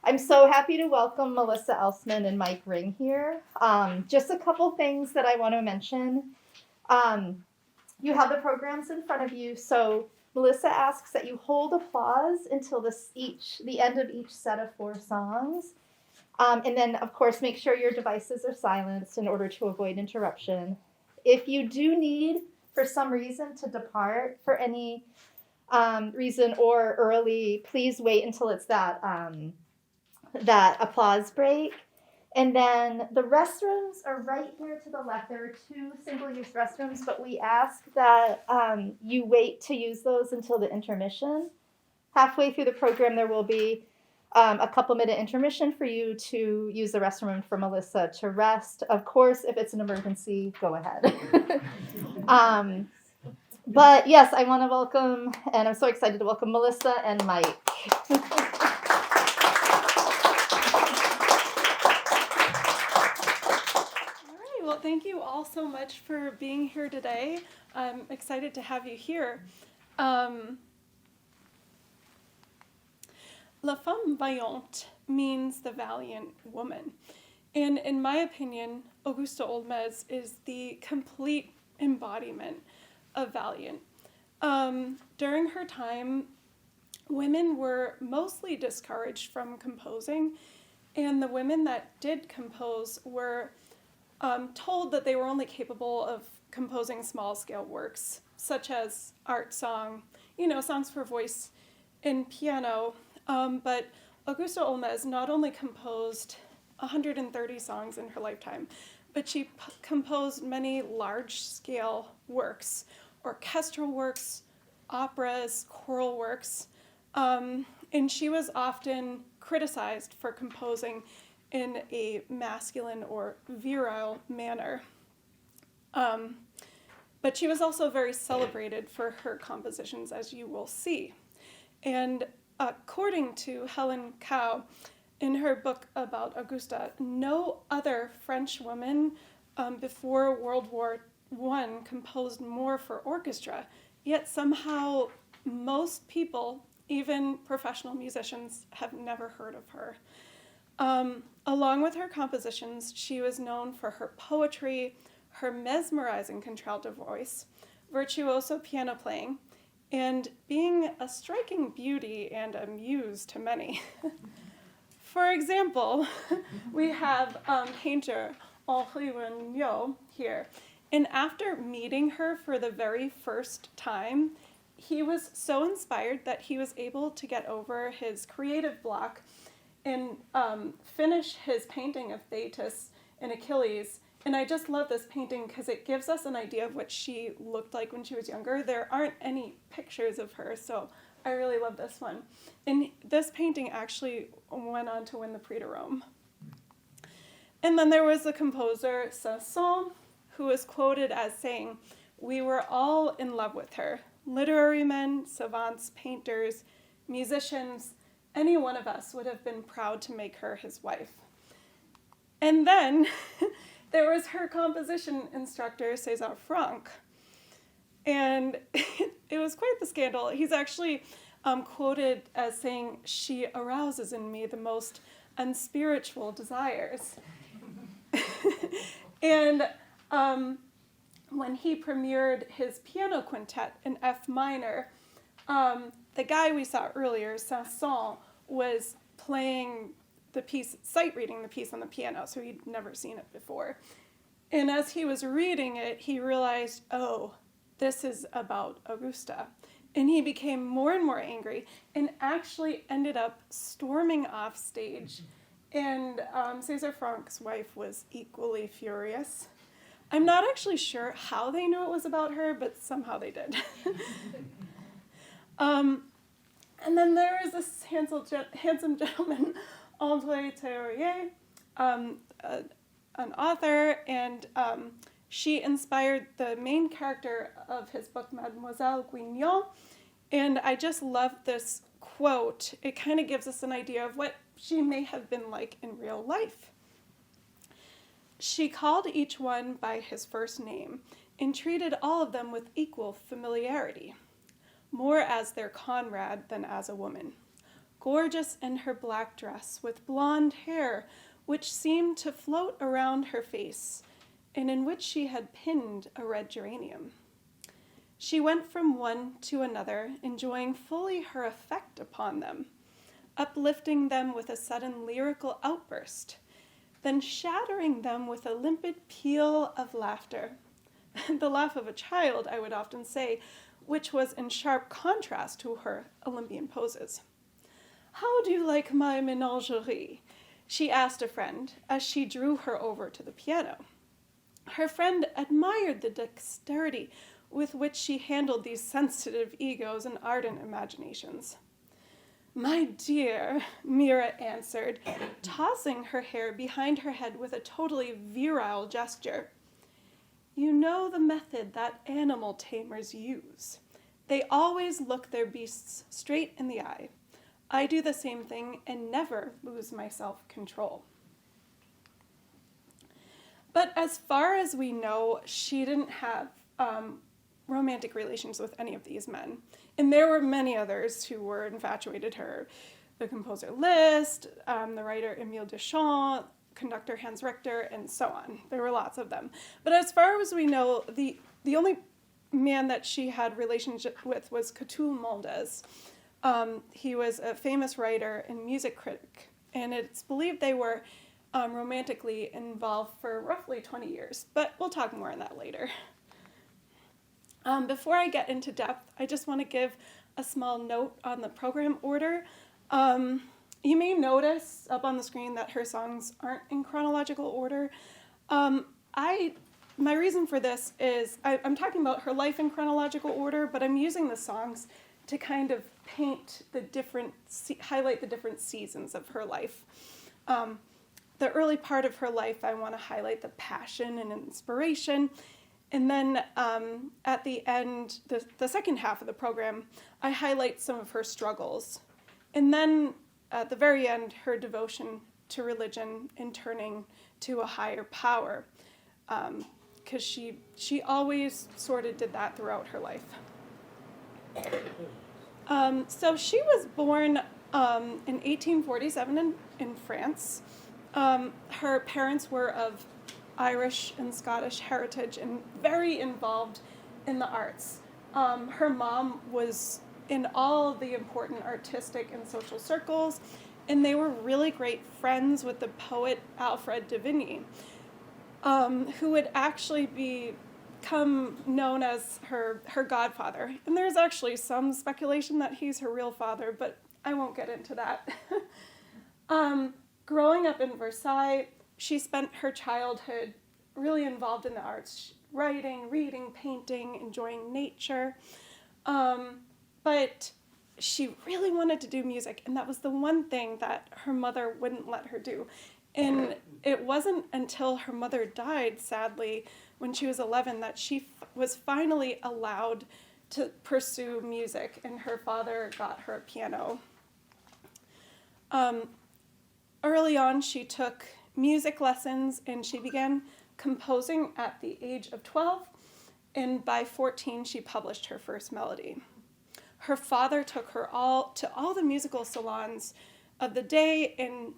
I'm so happy to welcome Melissa Elsman and Mike Ring here. Just a couple things that I want to mention. You have the programs in front of you, so Melissa asks that you hold applause until the end of each set of 4 songs. And then, of course, make sure your devices are silenced in order to avoid interruption. If you do need, for some reason, to depart for any reason or early, please wait until it's that applause break. And then the restrooms are right here to the left. There are 2 single-use restrooms, but we ask that you wait to use those until the intermission. Halfway through the program, there will be a couple-minute intermission for you to use the restroom and for Melissa to rest. Of course, if it's an emergency, go ahead. But yes, I want to welcome, and I'm so excited to welcome Melissa and Mike. Well, thank you all so much for being here today. I'm excited to have you here. La Femme Valliante means the valiant woman. And in my opinion, Augusta Holmès is the complete embodiment of valiant. During her time, women were mostly discouraged from composing, and the women that did compose were told that they were only capable of composing small-scale works, such as art song, songs for voice and piano. But Augusta Holmès not only composed 130 songs in her lifetime, but she composed many large-scale works, orchestral works, operas, choral works, and she was often criticized for composing in a masculine or virile manner. But she was also very celebrated for her compositions, as you will see. And according to Helen Cow, in her book about Augusta, no other French woman before World War I composed more for orchestra, yet somehow most people, even professional musicians, have never heard of her. Along with her compositions, she was known for her poetry, her mesmerizing contralto voice, virtuoso piano playing, and being a striking beauty and a muse to many. For example, we have painter Henri Regnault here, and after meeting her for the very first time, he was so inspired that he was able to get over his creative block and finish his painting of Thetis and Achilles. And I just love this painting because it gives us an idea of what she looked like when she was younger. There aren't any pictures of her, so I really love this one. And this painting actually went on to win the Prix de Rome. And then there was the composer Colossal, who is quoted as saying, "We were all in love with her. Literary men, savants, painters, musicians, any one of us would have been proud to make her his wife." And then there was her composition instructor, César Franck. And it was quite the scandal. He's actually quoted as saying, "She arouses in me the most unspiritual desires." And when he premiered his piano quintet in F minor, the guy we saw earlier, Saint-Saëns, was playing the piece, sight reading the piece on the piano, so he'd never seen it before. And as he was reading it, he realized, oh, this is about Augusta. And he became more and more angry and actually ended up storming off stage. And César Franck's wife was equally furious. I'm not actually sure how they knew it was about her, but somehow they did. And then there is this handsome gentleman, André Theurier, an author, and she inspired the main character of his book, Mademoiselle Guignon. And I just love this quote. It kind of gives us an idea of what she may have been like in real life. She called each one by his first name and treated all of them with equal familiarity, more as their comrade than as a woman. gorgeous in her black dress with blonde hair, which seemed to float around her face, and in which she had pinned a red geranium. She went from one to another, enjoying fully her effect upon them, uplifting them with a sudden lyrical outburst, then shattering them with a limpid peal of laughter. The laugh of a child, I would often say, which was in sharp contrast to her Olympian poses. "How do you like my menagerie?" she asked a friend as she drew her over to the piano. Her friend admired the dexterity with which she handled these sensitive egos and ardent imaginations. "My dear," Mira answered, tossing her hair behind her head with a totally virile gesture, "you know the method that animal tamers use. They always look their beasts straight in the eye. I do the same thing and never lose my self-control." But as far as we know, she didn't have romantic relations with any of these men. And there were many others who were infatuated her. The composer Liszt, the writer Émile Deschamps, conductor Hans Richter, and so on. There were lots of them. But as far as we know, the only man that she had relationship with was Catulle Mondes. He was a famous writer and music critic, and it's believed they were romantically involved for roughly 20 years, but we'll talk more on that later. Before I get into depth, I just want to give a small note on the program order. You may notice up on the screen that her songs aren't in chronological order. My reason for this is I'm talking about her life in chronological order, but I'm using the songs to kind of paint highlight the different seasons of her life. The early part of her life, I want to highlight the passion and inspiration. And then at the end, the second half of the program, I highlight some of her struggles. And then at the very end, her devotion to religion and turning to a higher power. Because she always sort of did that throughout her life. So she was born in 1847 in France. Her parents were of Irish and Scottish heritage and very involved in the arts. Her mom was in all of the important artistic and social circles, and they were really great friends with the poet Alfred de Vigny, who would actually become known as her godfather. And there's actually some speculation that he's her real father, but I won't get into that. Growing up in Versailles, she spent her childhood really involved in the arts, writing, reading, painting, enjoying nature. But she really wanted to do music, and that was the one thing that her mother wouldn't let her do. And it wasn't until her mother died, sadly, when she was 11, that she was finally allowed to pursue music, and her father got her a piano. Early on, she took music lessons, and she began composing at the age of 12, and by 14, she published her first melody. Her father took her to all the musical salons of the day, and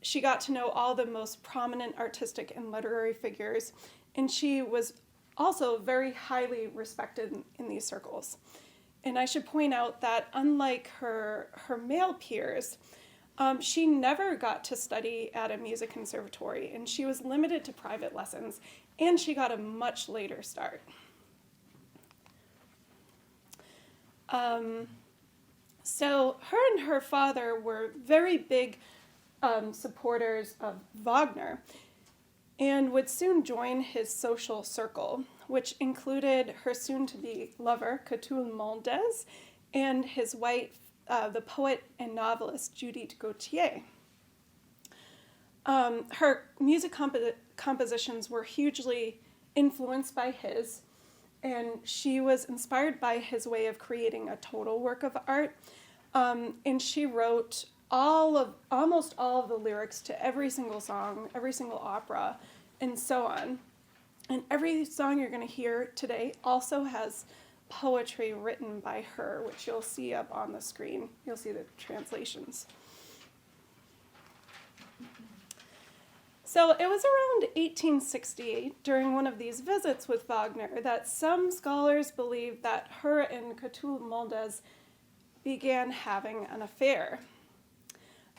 she got to know all the most prominent artistic and literary figures, and she was also very highly respected in these circles. And I should point out that unlike her male peers, she never got to study at a music conservatory, and she was limited to private lessons, and she got a much later start. So her and her father were very big supporters of Wagner, and would soon join his social circle, which included her soon-to-be lover, Catulle Mondes, and his wife, the poet and novelist Judith Gautier. Her music compositions were hugely influenced by his, and she was inspired by his way of creating a total work of art. And she wrote almost all of the lyrics to every single song, every single opera, and so on. And every song you're going to hear today also has poetry written by her, which you'll see up on the screen. You'll see the translations. So it was around 1868, during one of these visits with Wagner, that some scholars believe that her and Catulle Mondes began having an affair.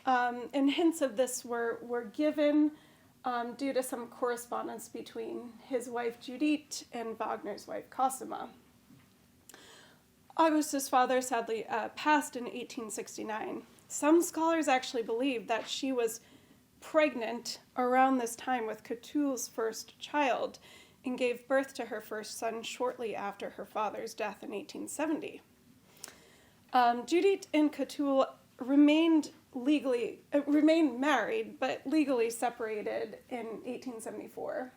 And hints of this were given due to some correspondence between his wife Judith and Wagner's wife Cosima. Augusta's father sadly passed in 1869. Some scholars actually believe that she was pregnant around this time with Catulle's first child and gave birth to her first son shortly after her father's death in 1870. Judith and Catulle remained married, but legally separated in 1874.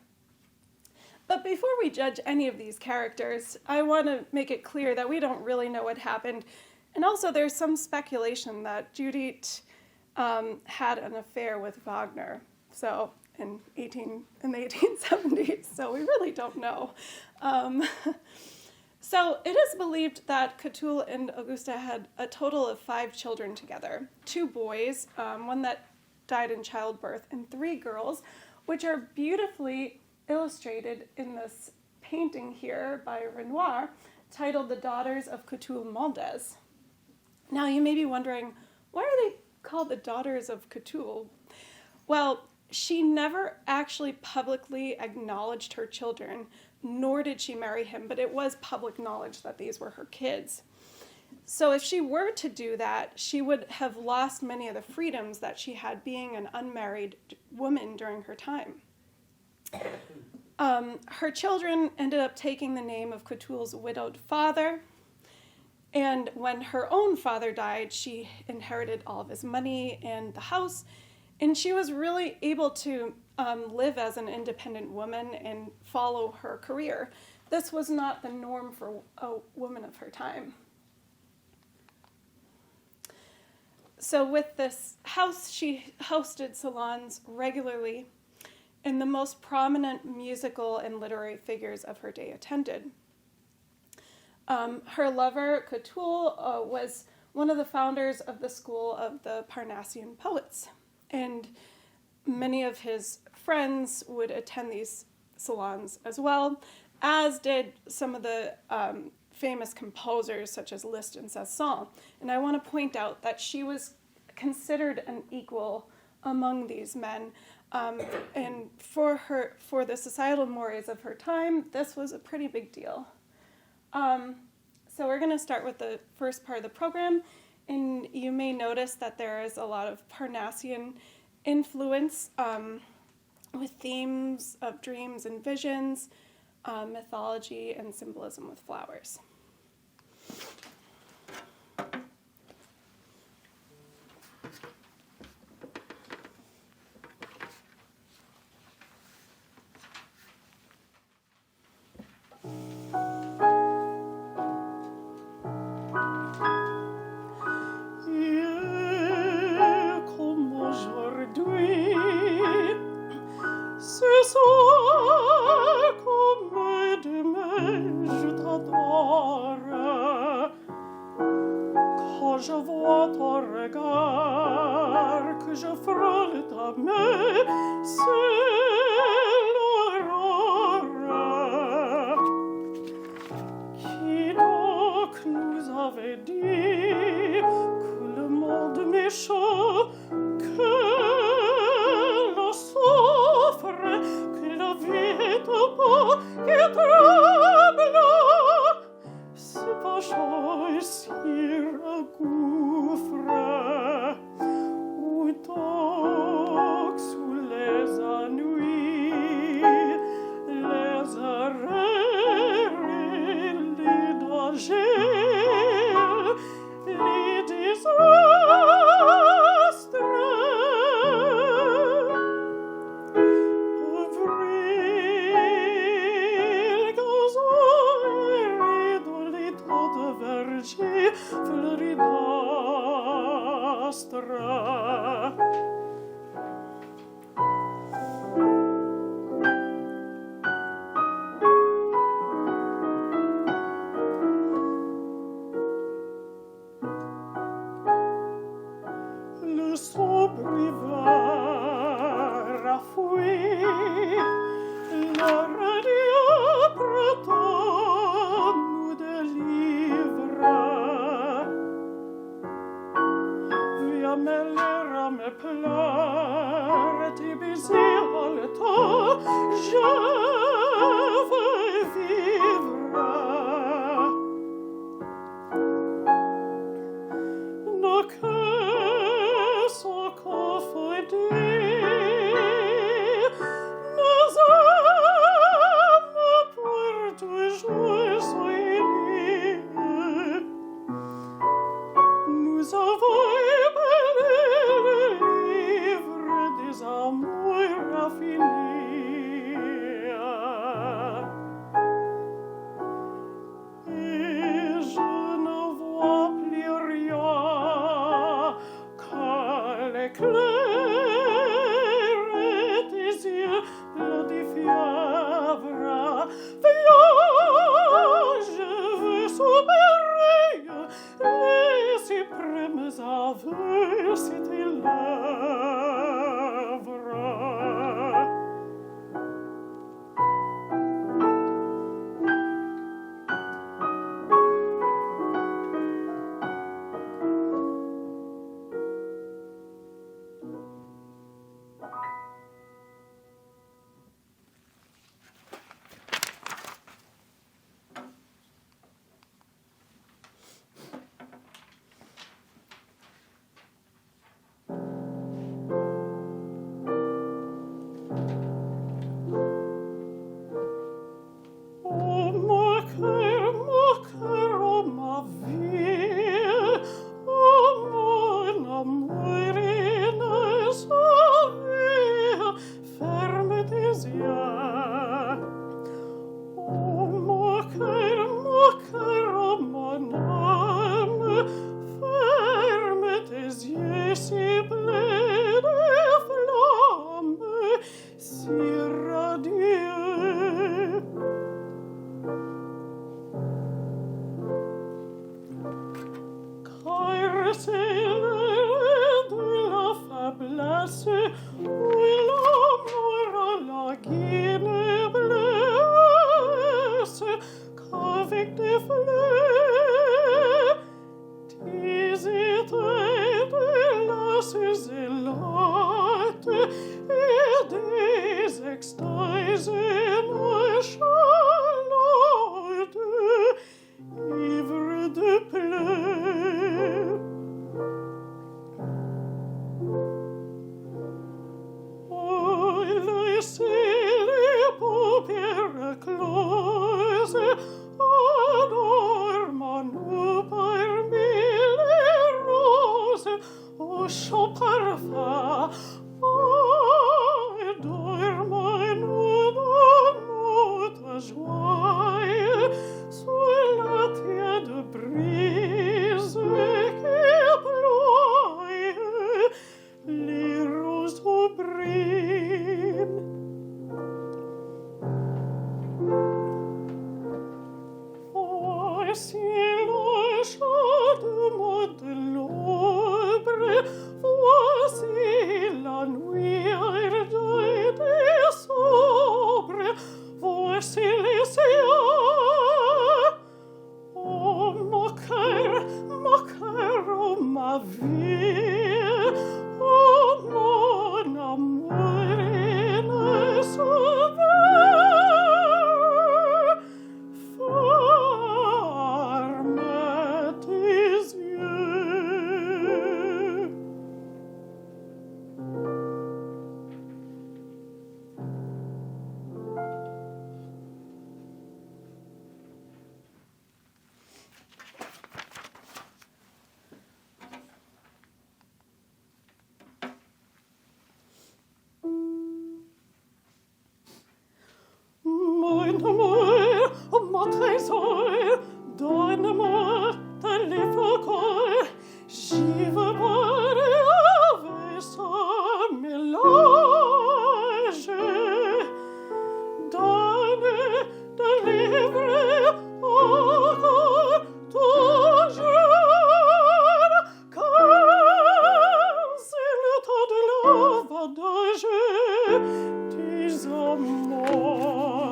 But before we judge any of these characters, I want to make it clear that we don't really know what happened. And also there's some speculation that Judith had an affair with Wagner, so in the 1870s, so we really don't know. So it is believed that Catulle and Augusta had a total of 5 children together, 2 boys, one that died in childbirth, and 3 girls, which are beautifully illustrated in this painting here by Renoir, titled The Daughters of Catulle Mondes. Now you may be wondering, why are they called the Daughters of Catulle? Well, she never actually publicly acknowledged her children, nor did she marry him, but it was public knowledge that these were her kids. So if she were to do that, she would have lost many of the freedoms that she had being an unmarried woman during her time. Her children ended up taking the name of Catulle's widowed father, and when her own father died, she inherited all of his money and the house, and she was really able to live as an independent woman and follow her career. This was not the norm for a woman of her time. So with this house, she hosted salons regularly, and the most prominent musical and literary figures of her day attended. Her lover, Catulle, was one of the founders of the school of the Parnassian poets, and many of his friends would attend these salons as well, as did some of the famous composers such as Liszt and Saint-Saëns. And I want to point out that she was considered an equal among these men. And for the societal mores of her time, this was a pretty big deal. So we're going to start with the first part of the program, and you may notice that there is a lot of Parnassian influence with themes of dreams and visions, mythology, and symbolism with flowers. Sous les années Dieu prétend nous délivrer. Viens me lire à me plaire, tu baiser le temps, je veux vivre. Nos cœurs sont confondus, nos âmes pour toujours sont unies. Nous avons éballé le livre des amours raffinés. Et je ne vois plus rien que l'éclair des yeux des fièvres. Viens, je veux s'opérer les suprêmes aveux si tes lèvres. Mon trésor, donne-moi ta lèvre corps, j'y veux boire avec ce mélange. Donne ta lèvre encore, toujours, car c'est le temps de l'envadage des amours.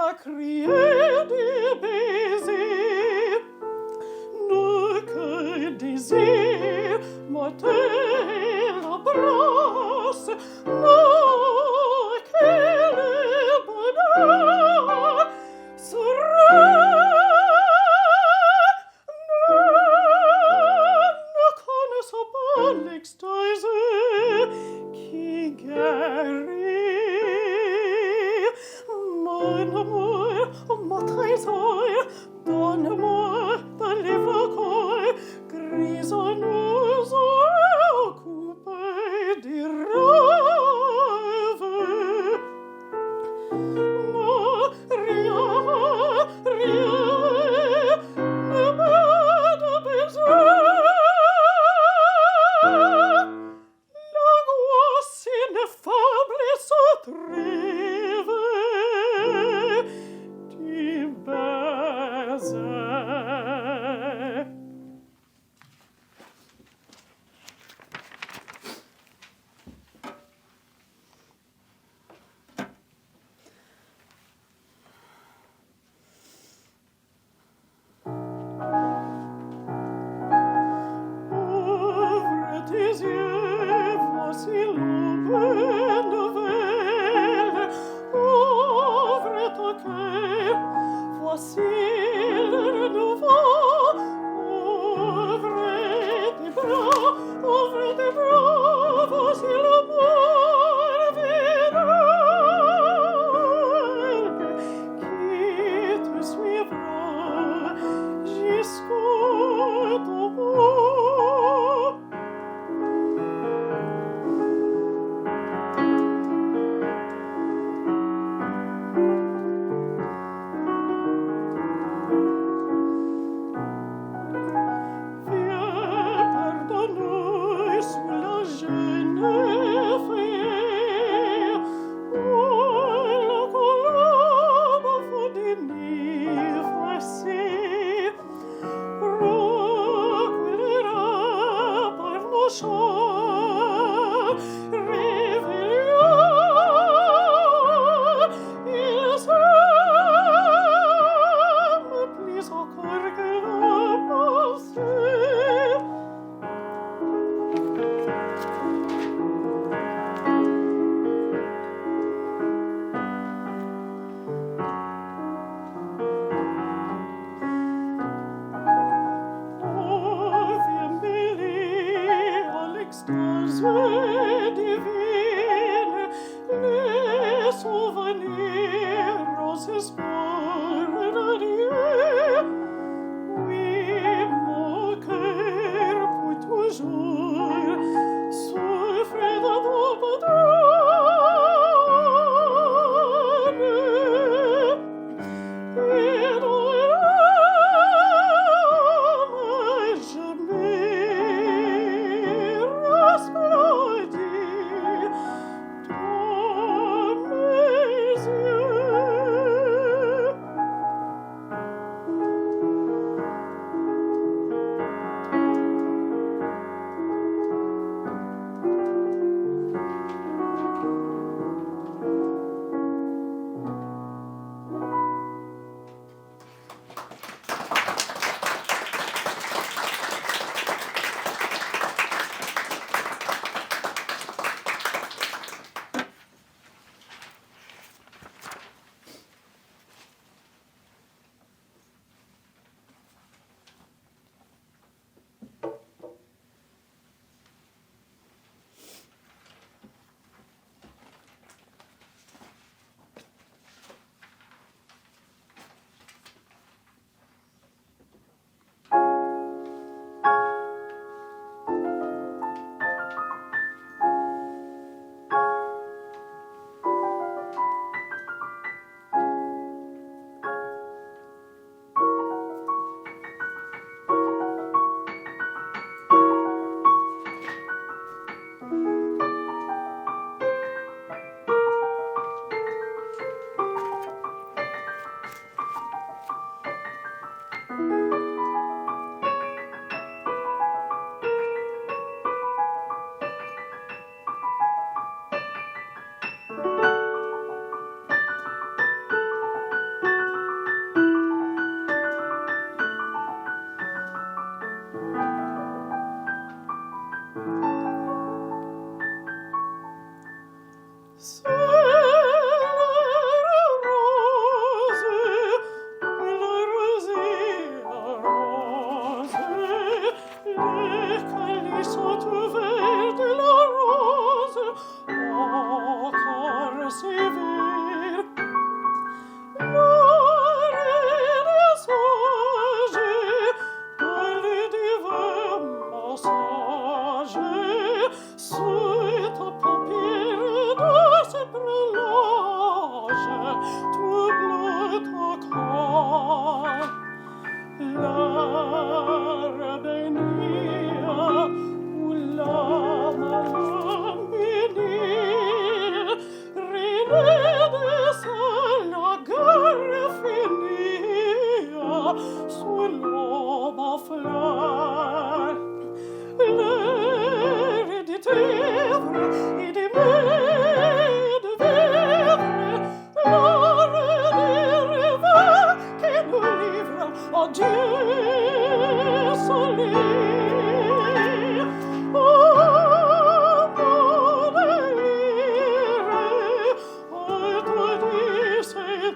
à crier des baisers. Ne que désir m'ôter l'embrasse. Non, quel bonheur serait. Ne connaissant pas l'extase qui guérit. Mon amour, mon trésor, donne-moi de l'évoquer, grisonneux coupé des roses.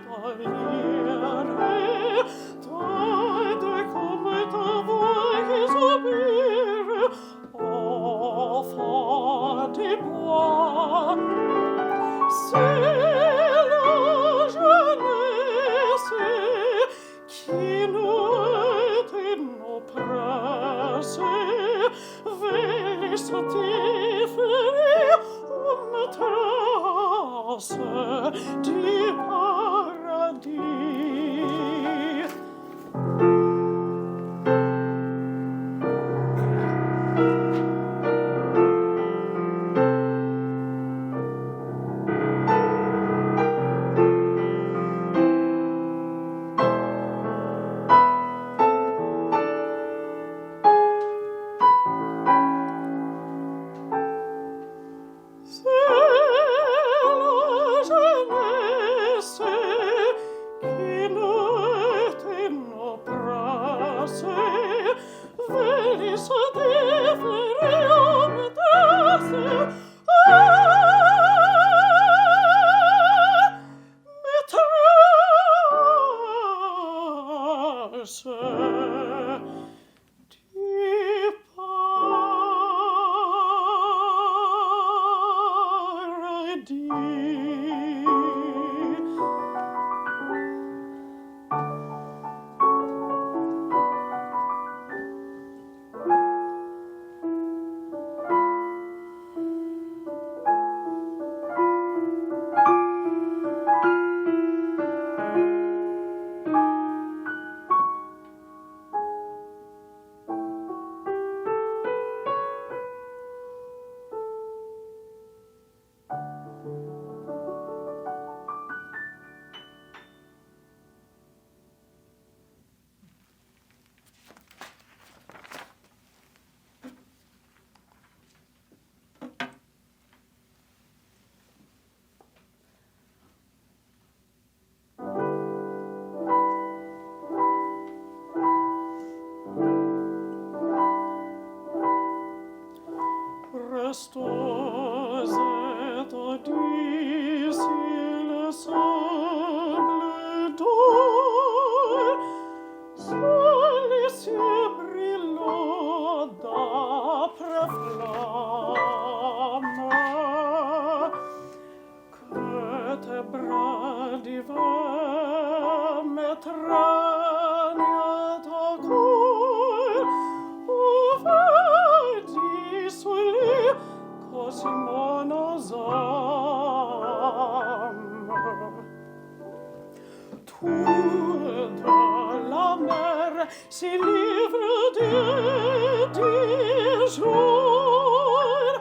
spaliere, tante come ta vuoi subire, enfant du bois. C'est la jeunesse qui nous oppresse, veille satisfaire une trace du paradis. Restos et odis il sable d'or, sur les cieux brillants d'âpres flammes, que tes bras divins m'étreignent ta cour, ouvert dissolu, così monos âmes. Tout dans la mer si livre du jour,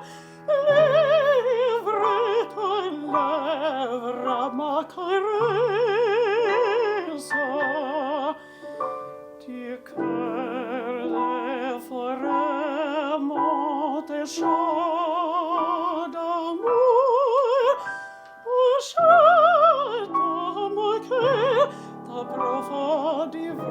livre tes lèvres à ma caresse, du cœur des forêts monte chants d'amour, chante mon cœur ta profonde ivresse.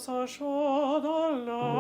s'achève dans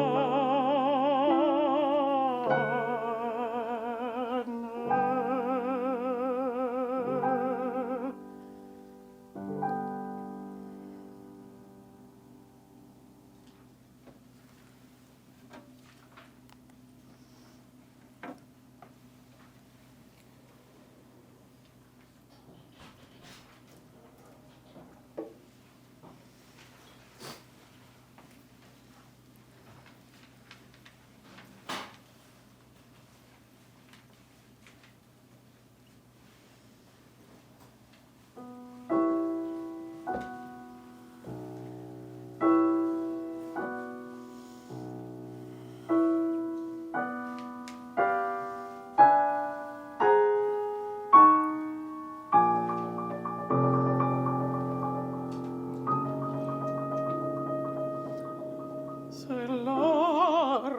C'est l'heure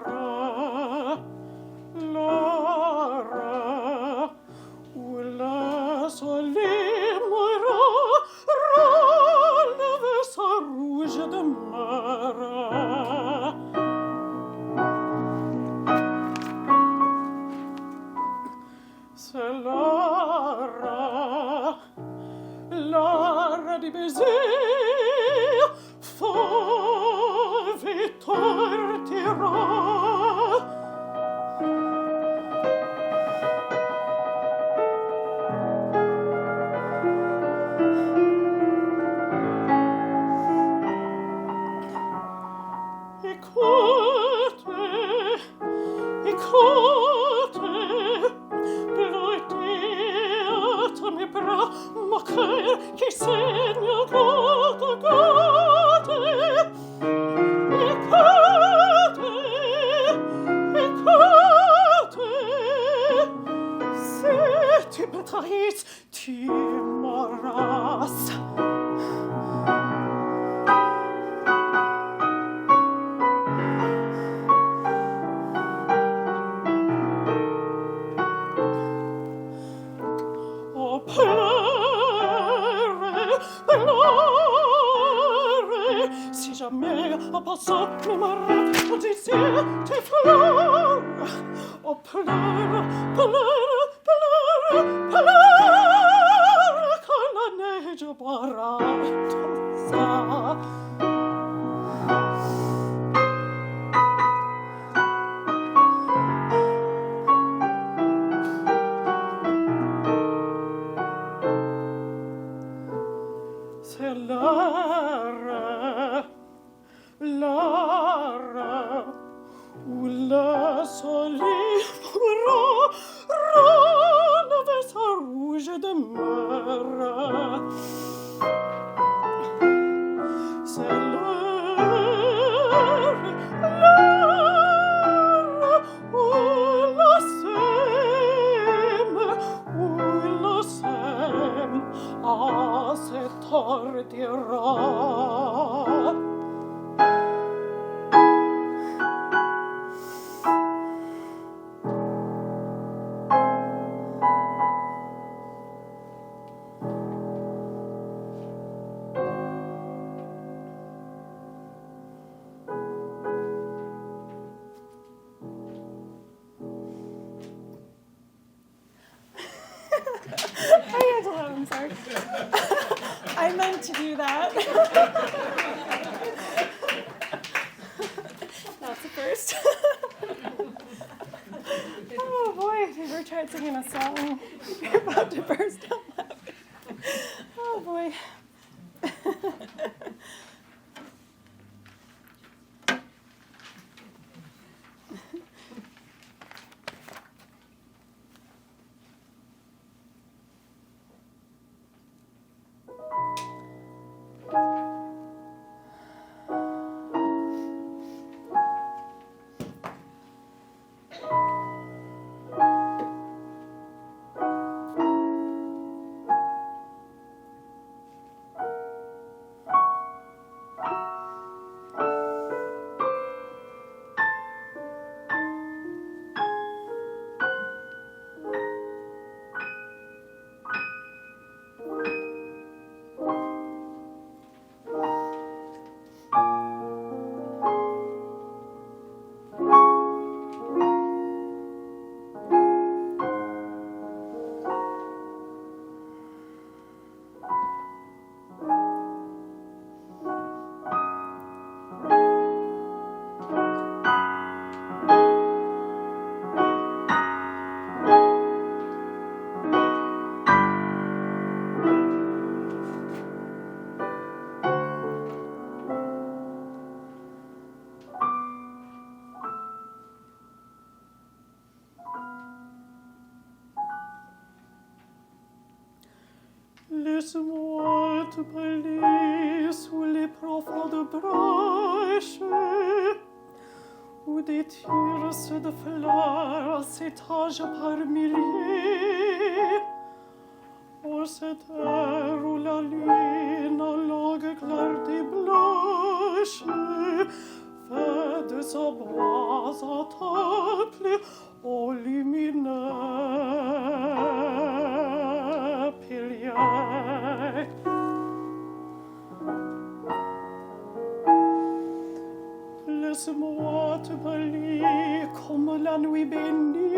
où le soleil mourra, relève sa rouge demeure. C'est l'heure du baiser, fauve et tortira. Écoutez, pleutez à mes bras, mon cœur qui saigne goutte à goutte. Écoutez, si tu me trahis, tu mourras. Oh, pleurez, pleurez, si jamais en passant mes marins ont ici tes fleurs. Oh, pleure, pleure, pleure, pleure, quand la neige boira ton sang. C'est l'heure où le soleil mourra, relève sa rouge demeure. C'est l'heure où le sème se tordira. Hi, Angela. I'm sorry. I meant to do that. That's the first. Oh boy, have you ever tried singing a song? You're about to burst out laughing. Oh boy. Laisse-moi te parler sous les profondes brèches où des tirs de fleurs s'étagent par milliers. Ô cette terre où la lune en longue clarté blanche fait de sa bois un temple aux lumineux piliers. Laisse-moi te parler comme la nuit bénie,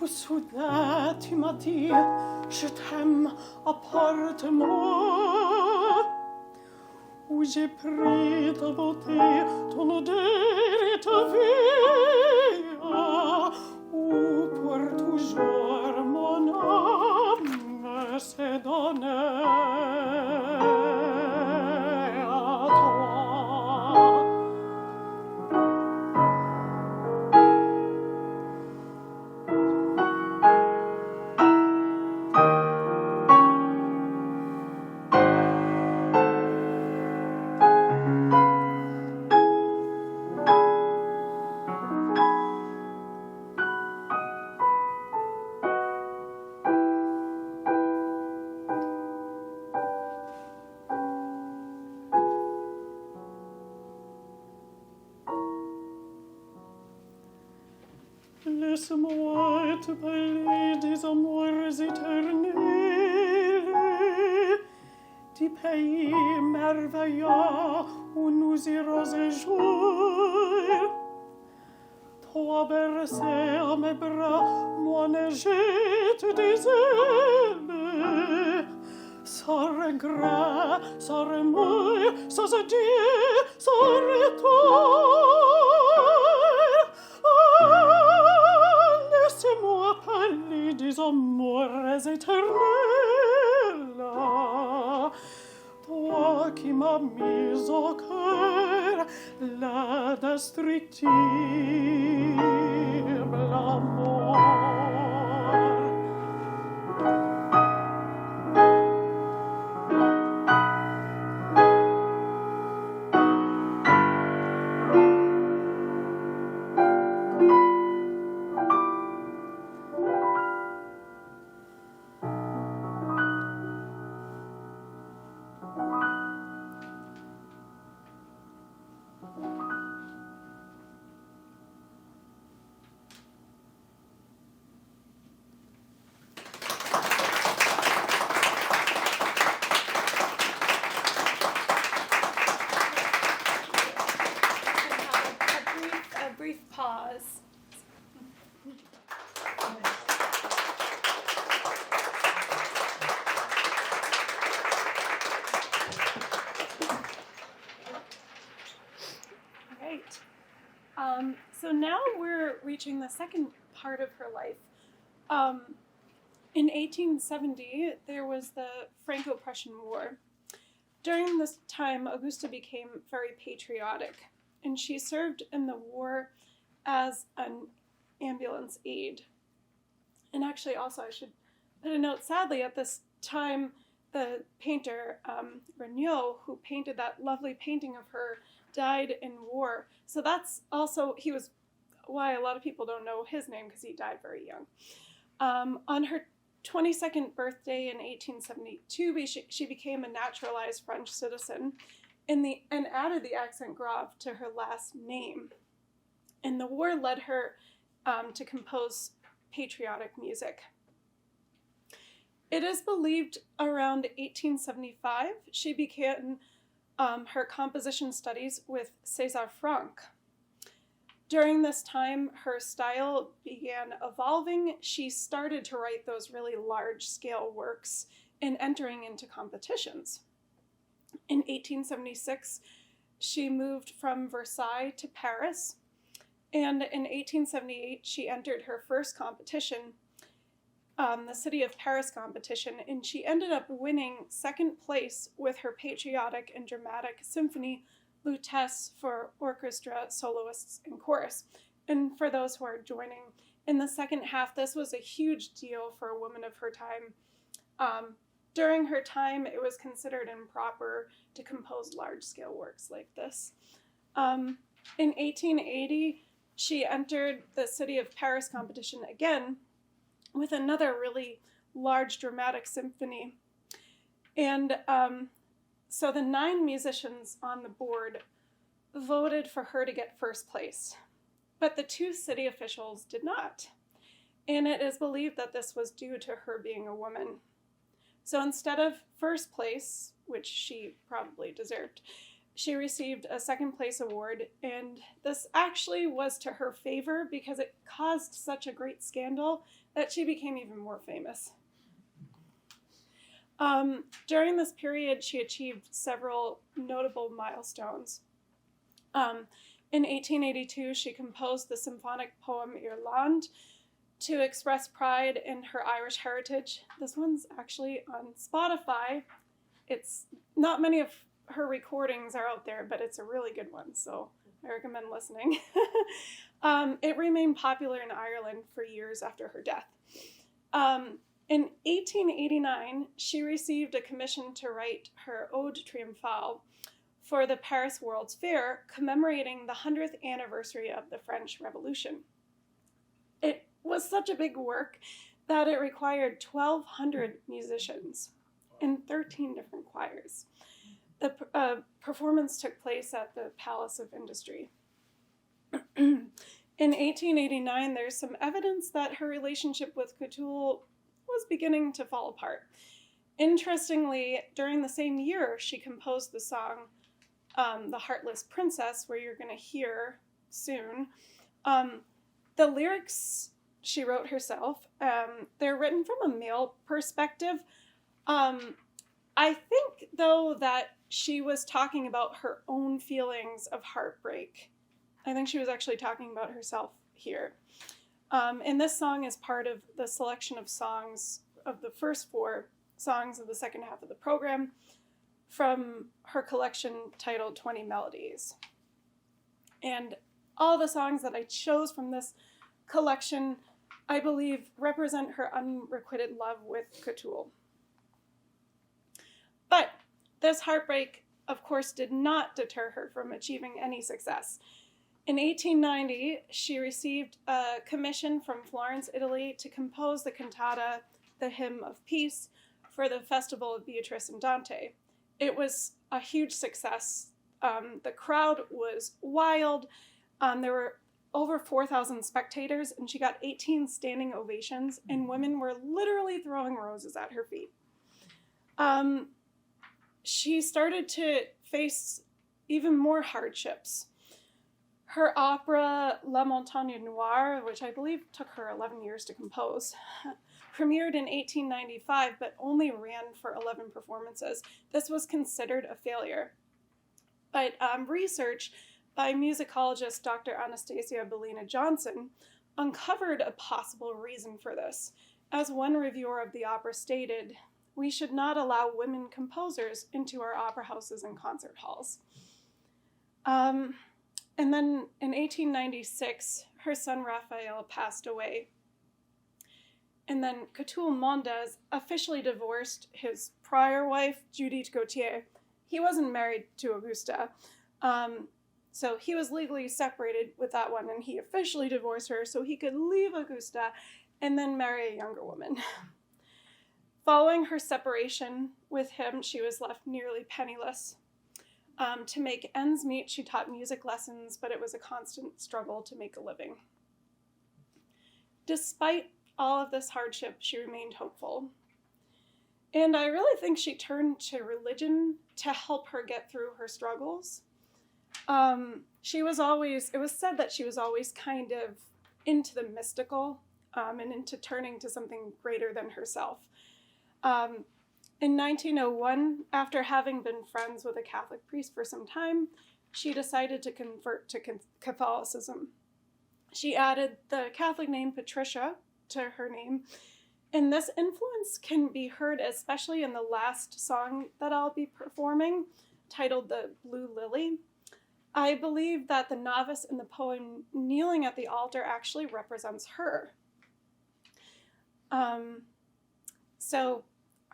où soudain tu m'as dit je t'aime, apporte-moi, où j'ai pris ta beauté, ton odeur et ta vie, où pour toujours mon âme s'est donnée à toi. Laisse-moi te parler des amours éternels, du pays merveilleux où nous irons un jour. Toi bercé à mes bras, moi ne jette des ailes, sans regret, sans remords, sans adieu, sans retour. Laisse-moi parler des amours éternels, toi qui m'as mis au cœur l'indestructible amour. A brief pause. Right. So now we're reaching the second part of her life. In 1870, there was the Franco-Prussian War. During this time, Augusta became very patriotic, and she served in the war as an ambulance aide. And actually, also, I should put a note, sadly, at this time, the painter, Regnault, who painted that lovely painting of her, died in war. So that's also, he was why a lot of people don't know his name, because he died very young. On her 22nd birthday in 1872, she became a naturalized French citizen and added the accent grave to her last name. And the war led her to compose patriotic music. It is believed around 1875 she began her composition studies with César Franck. During this time, her style began evolving. She started to write those really large-scale works and entering into competitions. In 1876, she moved from Versailles to Paris, and in 1878, she entered her first competition, the City of Paris competition, and she ended up winning second place with her patriotic and dramatic symphony, Lutèce for orchestra, soloists, and chorus. And for those who are joining, in the second half, this was a huge deal for a woman of her time. During her time, it was considered improper to compose large-scale works like this. In 1880, she entered the City of Paris competition again with another really large dramatic symphony. And so the 9 musicians on the board voted for her to get first place, but the 2 city officials did not. And it is believed that this was due to her being a woman. So instead of first place, which she probably deserved, she received a second place award, and this actually was to her favor because it caused such a great scandal that she became even more famous. During this period, she achieved several notable milestones. In 1882, she composed the symphonic poem Irlande to express pride in her Irish heritage. This one's actually on Spotify. It's not many of her recordings are out there, but it's a really good one, so I recommend listening. It remained popular in Ireland for years after her death. In 1889, she received a commission to write her Ode Triomphale for the Paris World's Fair, commemorating the 100th anniversary of the French Revolution. It was such a big work that it required 1,200 musicians in 13 different choirs. The performance took place at the Palace of Industry. In 1889, there's some evidence that her relationship with Catulle was beginning to fall apart. Interestingly, during the same year, she composed the song The Heartless Princess, where you're going to hear soon. The lyrics she wrote herself. They're written from a male perspective. I think, though, that she was talking about her own feelings of heartbreak. I think she was actually talking about herself here. And this song is part of the selection of songs of the first 4 songs of the second half of the program from her collection titled 20 Melodies. And all the songs that I chose from this collection, I believe, represent her unrequited love with Catulle. But this heartbreak, of course, did not deter her from achieving any success. In 1890, she received a commission from Florence, Italy, to compose the cantata, The Hymn of Peace, for the Festival of Beatrice and Dante. It was a huge success. The crowd was wild. There were over 4,000 spectators, and she got 18 standing ovations, and women were literally throwing roses at her feet. She started to face even more hardships. Her opera La Montagne Noire, which I believe took her 11 years to compose, premiered in 1895, but only ran for 11 performances. This was considered a failure. But research by musicologist Dr. Anastasia Bellina Johnson uncovered a possible reason for this. As one reviewer of the opera stated, "We should not allow women composers into our opera houses and concert halls." And then in 1896, her son Raphael passed away. And then Catulle Mondes officially divorced his prior wife, Judith Gautier. He wasn't married to Augusta, so he was legally separated with that one, and he officially divorced her so he could leave Augusta and then marry a younger woman. Following her separation with him, she was left nearly penniless. To make ends meet, she taught music lessons, but it was a constant struggle to make a living. Despite all of this hardship, she remained hopeful. And I really think she turned to religion to help her get through her struggles. It was said that she was always kind of into the mystical and into turning to something greater than herself. In 1901, after having been friends with a Catholic priest for some time, she decided to convert to Catholicism. She added the Catholic name Patricia to her name, and this influence can be heard especially in the last song that I'll be performing, titled The Blue Lily. I believe that the novice in the poem kneeling at the altar actually represents her. So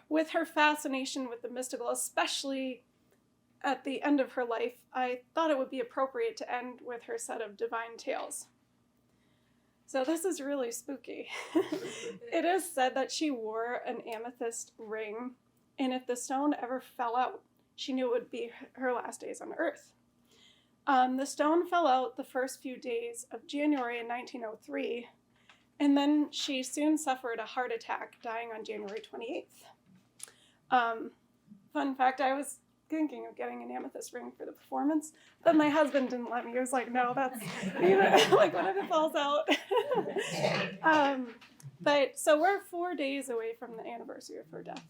with her fascination with the mystical, especially at the end of her life, I thought it would be appropriate to end with her set of divine tales. So this is really spooky. It is said that she wore an amethyst ring, and if the stone ever fell out, she knew it would be her last days on Earth. The stone fell out the first few days of January in 1903, and then she soon suffered a heart attack, dying on January 28th. Fun fact, I was thinking of getting an amethyst ring for the performance, but my husband didn't let me. He was like, no, that's, like, what if it falls out? But so we're 4 days away from the anniversary of her death.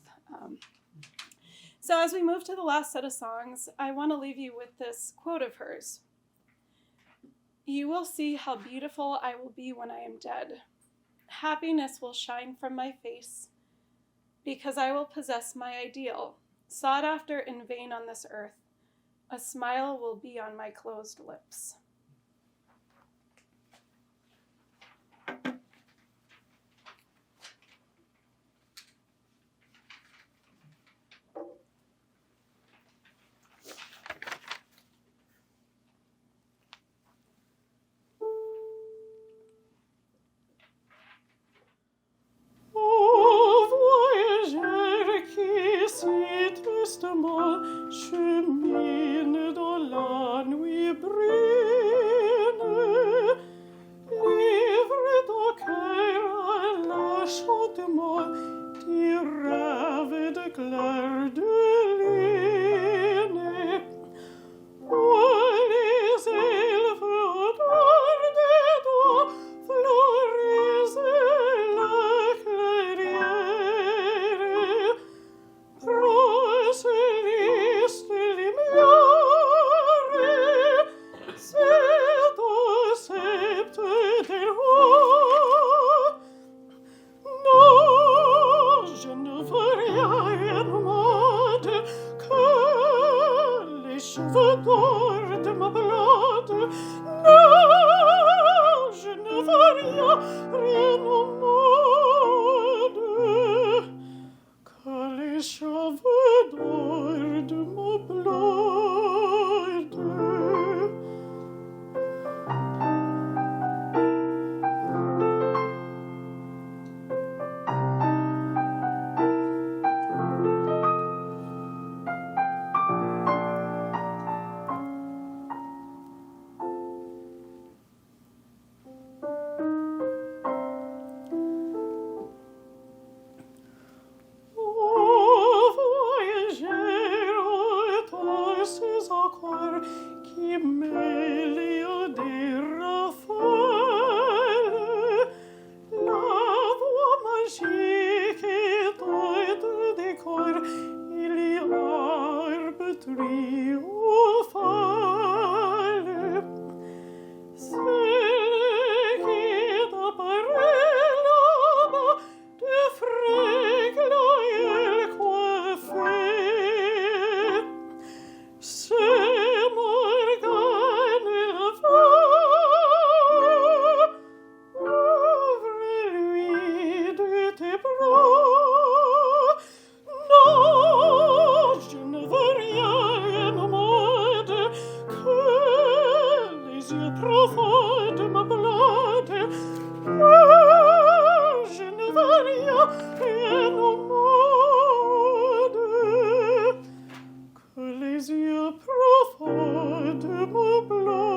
So as we move to the last set of songs, I want to leave you with this quote of hers. "You will see how beautiful I will be when I am dead. Happiness will shine from my face, because I will possess my ideal, sought after in vain on this earth. A smile will be on my closed lips." Chemine dans la nuit brune, livre ton cœur à l'enchantement du rêve de clair de lune. Oh, les elfes autour des doigts fleurissent la clairière. Cheveux d'or de ma blonde, non, je ne veux rien au monde que les cheveux d'or de ma blonde. Qui mêle des rafales, la voix magique et d'autres décors, il y a arbre triomphale. Celle qui apparaît là-bas, de frais elle coiffée. C'est Morgane la voix, ouvre-lui de tes bras. Non, je ne veux rien au monde que les yeux profonds de ma blonde. Non, je ne veux rien au monde que les yeux profonds de ma blonde.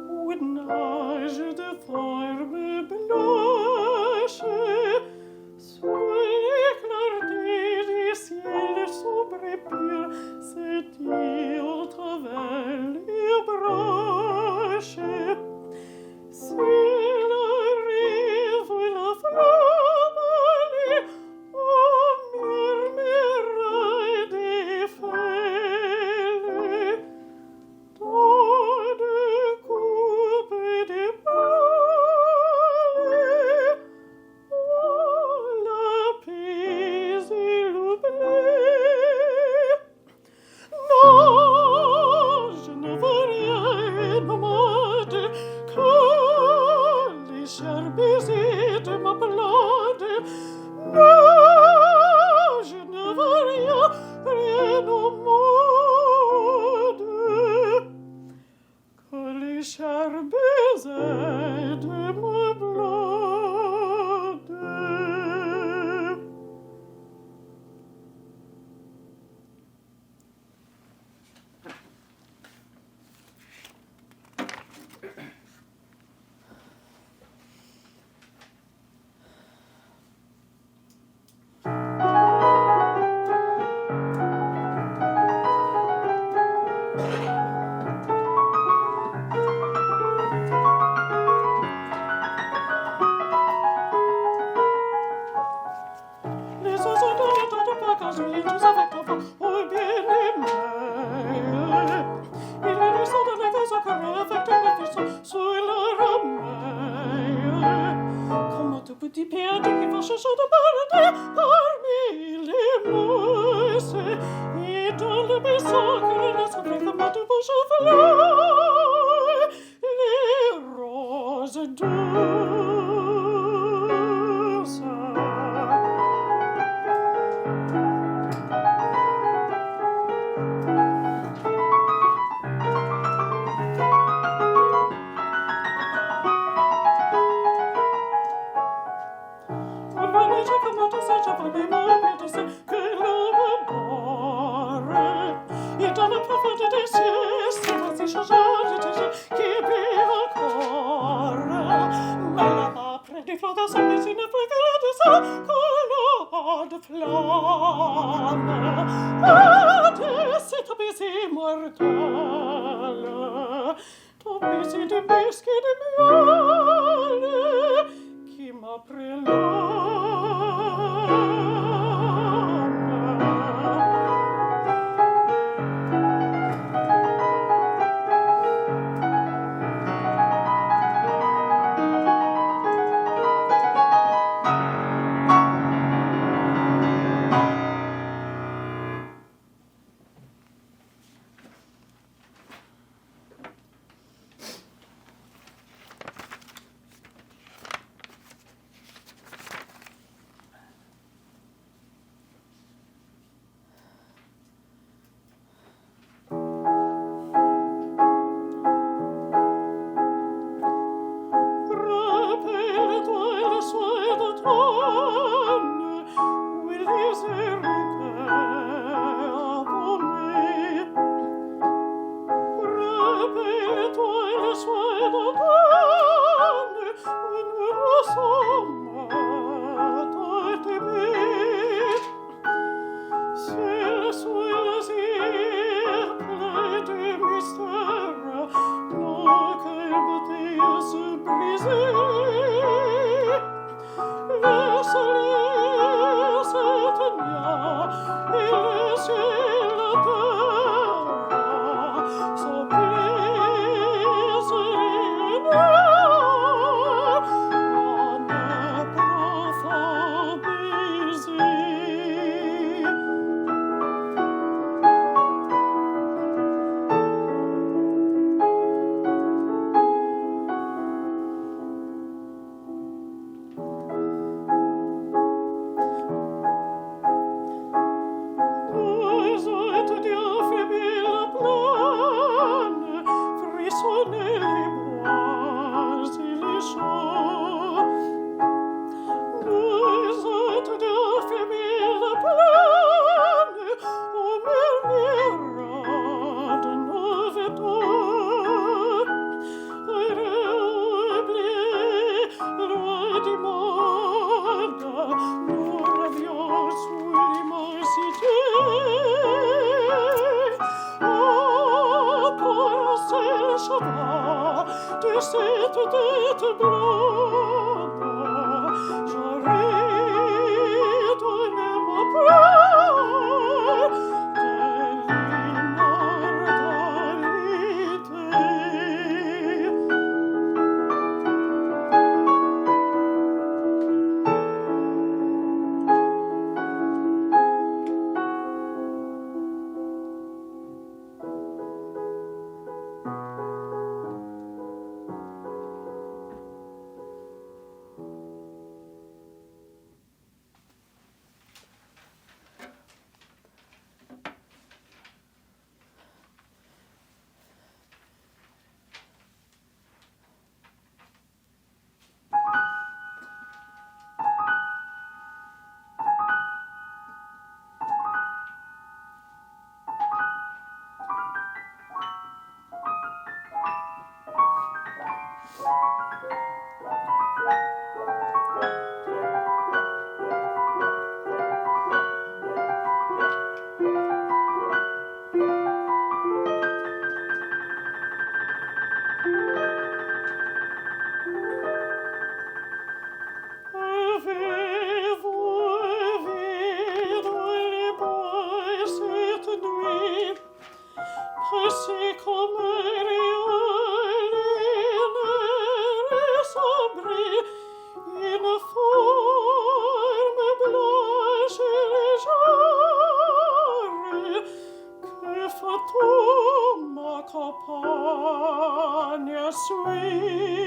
Où nage de forme blanche, sous l'éclair du ciel sombre et pur, s'étire au travers les branches. S'il arrive la flamme, religious affective, oh bien aimé. Il est descend de l'église au cœur affectif de Christ sous la ramène. Comme un tout petit pied qui va chercher de paradis parmi les mousses. Et dans le baisson que le laisse comme de beaux cheveux, les roses douces. campagna sui.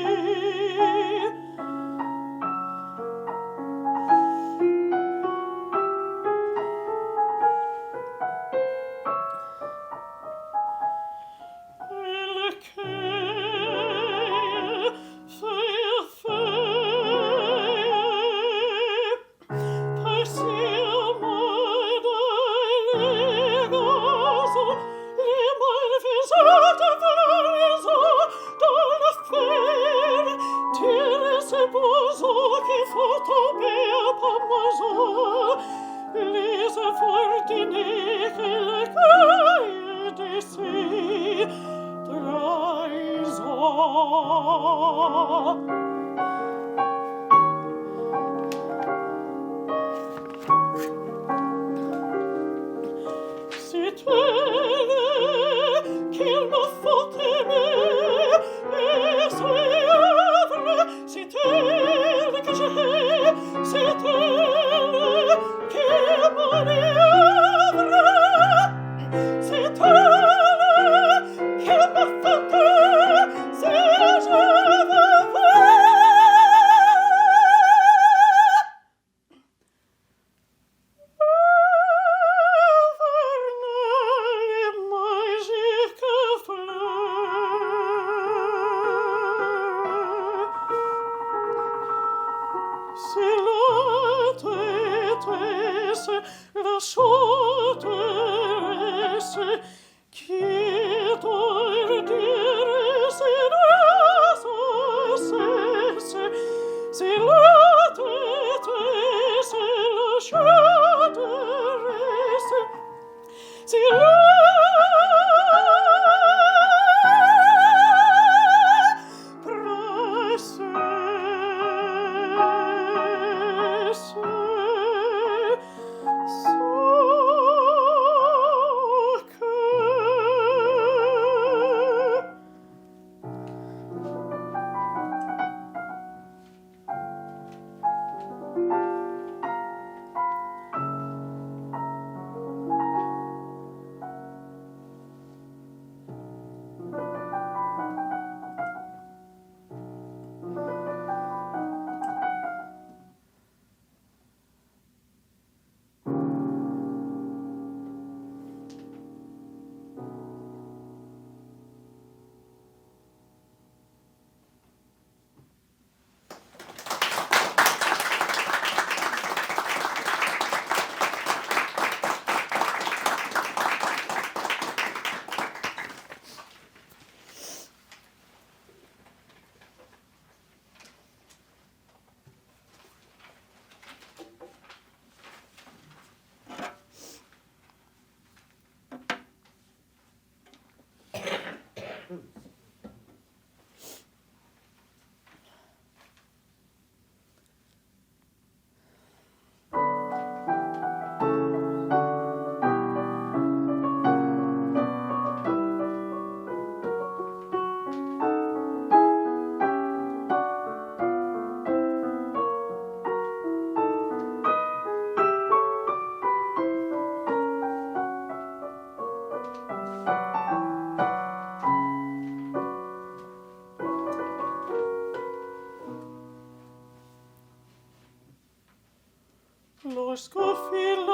Lorsqu'au fil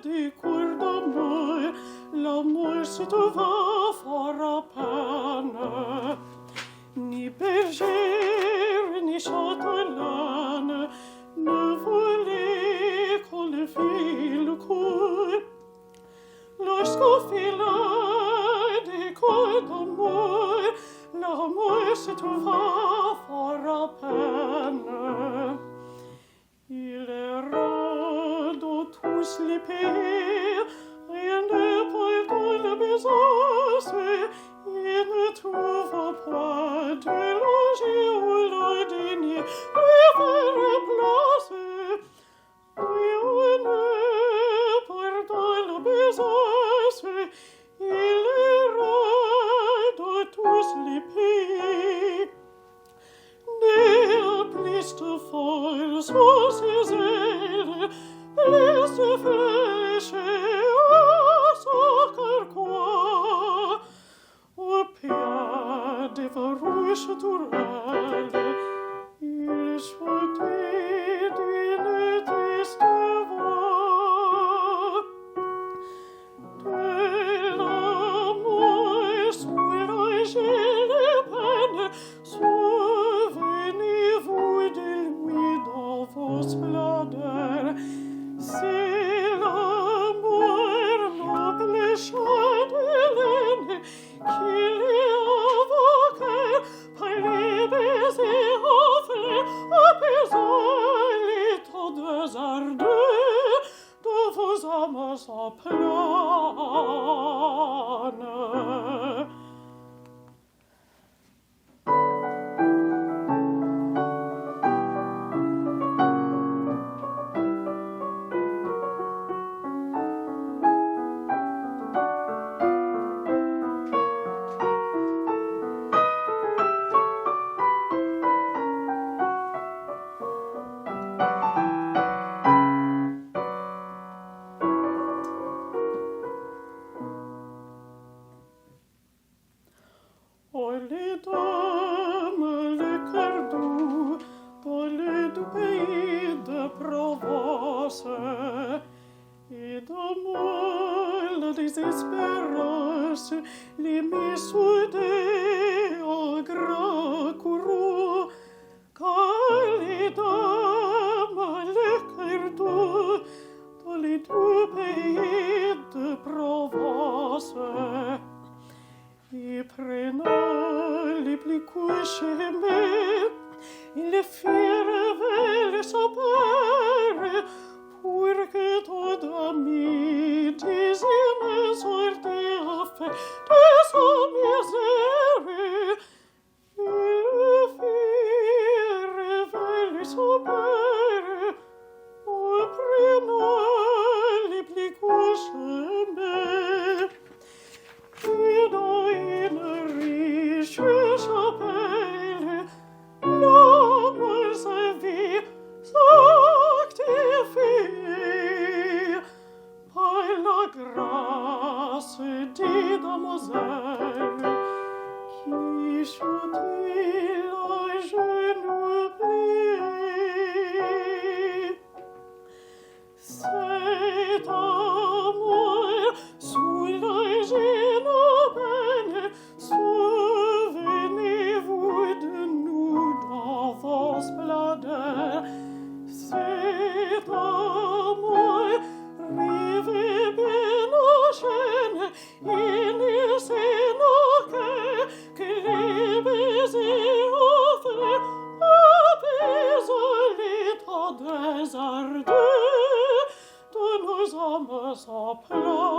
des cours d'amour, l'amour se trouva fort à peine. Ni bergère, ni châtelaine ne voulaient qu'on le fît le cours. Lorsqu'au fil des cours d'amour, l'amour se trouva fort à peine. Il erra dans tous les pays, rien ne peut le baiser, il ne trouva pas de logis où le dîner lui ferait place. Rien ne peut le baiser, il erra dans tous les pays. Plus de force aux ses ailes, plus de flèches âmes en plane. Oh, les dames, les cœurs doux, dans le doux pays de Provence, et dans moi, la désespérance, les mis soudés en grand courroux, quand les dames, les cœurs doux, dans les doux pays de Provence, et prenant les plus couchés, ils les firent révéler son père, pour que ton ami disait mes sorties en fait de son misère. Il le fit révéler son père, en prenant les plus couchés, et dans une riche chapelle, l'homme sa vie sanctifie par la grâce des demoiselles qui chantaient la genoux pliés. Cet amour sous la génobène, souvenez-vous de nous dans vos splendeurs. Cet amour rêvé bien en chaîne, il laissait nos cœurs que les baisers offraient, apaisant les tendres ardeurs de nos âmes sans plane.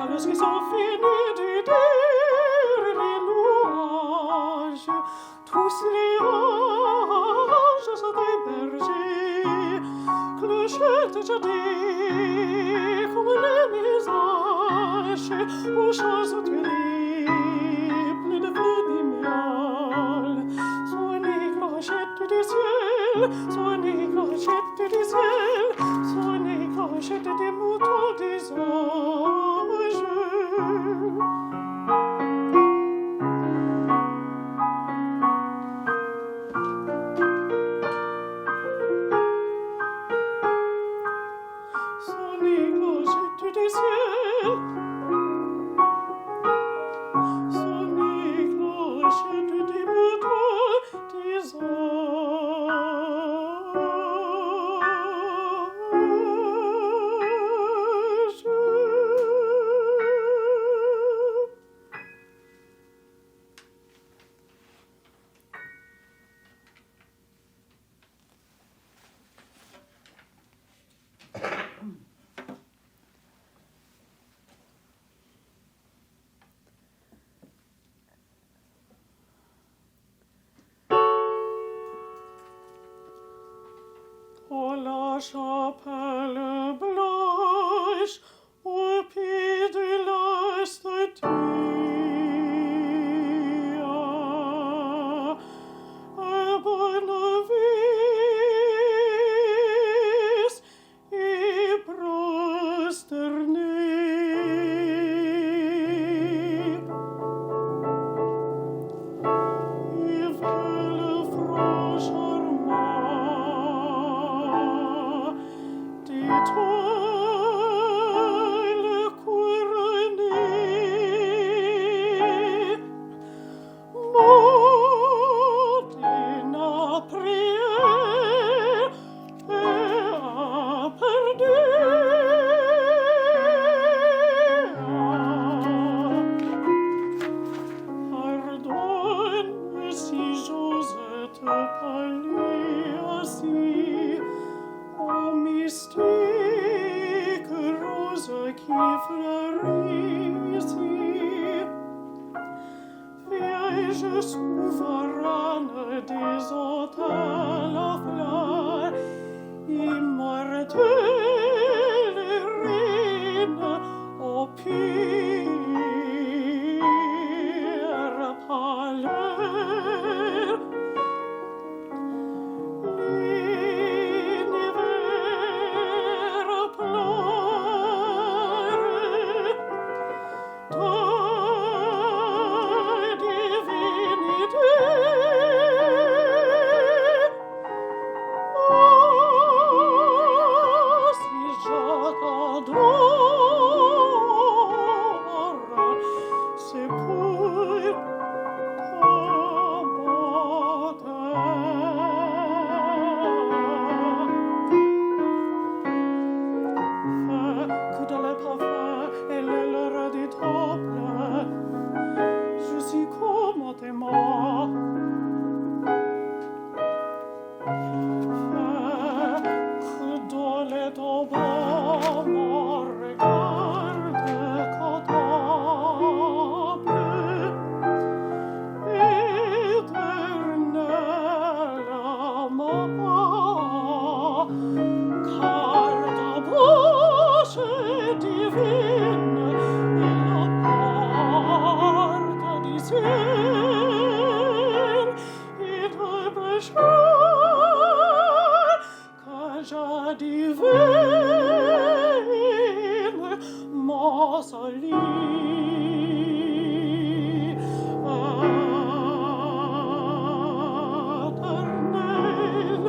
lorsqu'ils ont fini de dire les louanges, tous les anges sont des bergers, clochettes jadis comme les misages, aux chants au plein de fleurs miel. Sonnez clochettes du ciel, sonnez clochettes du ciel, sonnez clochettes des moutons des anges. Sonnez clochettes du ciel, sonnez clochettes des moutons des anges. Oh, la chapelle blanche, au pied de la statue, un bon novice est prosterné. Il veut le front charmant d'étoiles couronnées. Monte inappropriate et a perdu. Pardonne si j'ose te parler ainsi, ô mystique rose qui fleurit ici. Vierge souveraine des autels à fleurs, immortelle reine au pire pâleur. L'univers pleure ta divinité. Oh, si je t'adore, c'est pour ta beauté. Que dans le parfum et l'heure des temples, je suis comme t'aimant. Que dans les tombeaux mon regard te contemple, éternel amant, car ta bouche divine est la porte du ciel, et te pécheur que j'adivine mon salut. Éternel.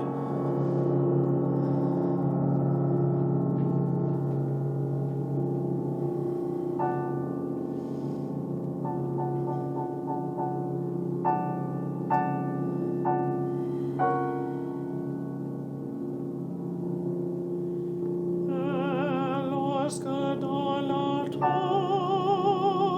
Et lorsque dans la tombe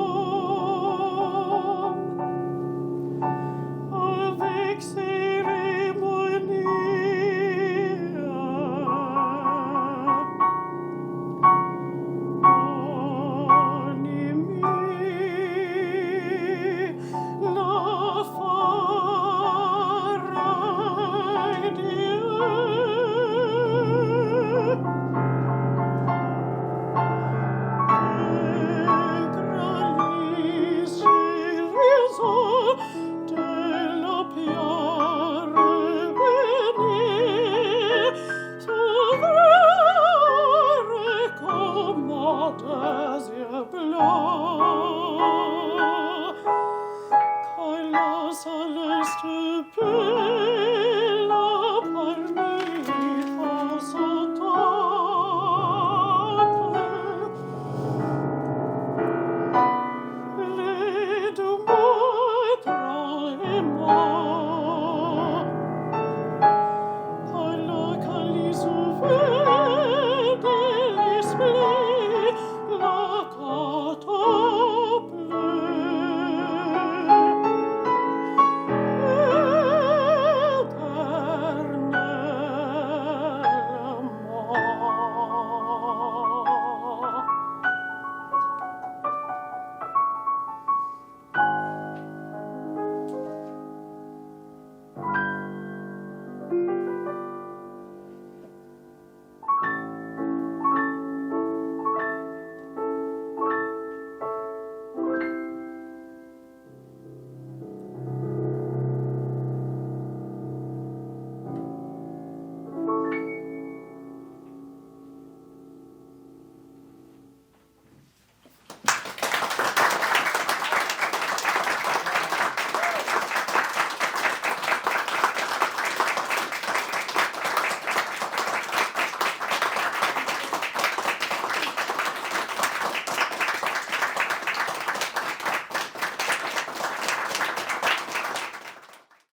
bella palmita sott'apre. Le due trema, alla calisu vede l'esprit, la cata